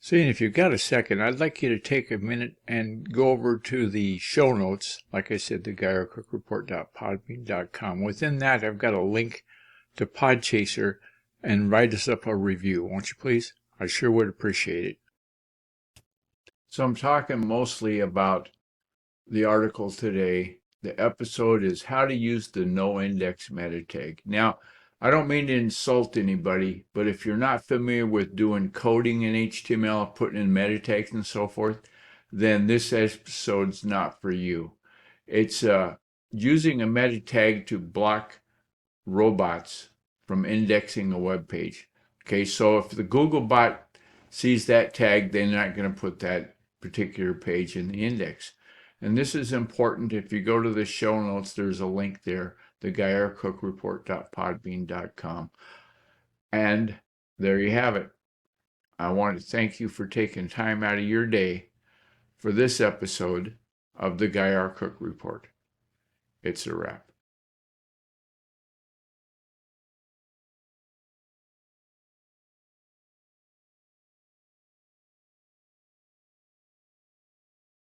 Seeing if you've got a second, I'd like you to take a minute and go over to the show notes. Like I said, theguyrcookreport.podbean.com. Within that, I've got a link to Podchaser, and write us up a review, won't you please? I sure would appreciate it. So I'm talking mostly about the article today. The episode is how to use the noindex meta tag. Now, I don't mean to insult anybody, but if you're not familiar with doing coding in HTML, putting in meta tags and so forth, then this episode's not for you. It's using a meta tag to block robots from indexing a web page. Okay, so if the Google bot sees that tag, they're not going to put that particular page in the index. And this is important. If you go to the show notes, there's a link there, theguyrcookreport.podbean.com. And there you have it. I want to thank you for taking time out of your day for this episode of the Guy R. Cook Report. It's a wrap.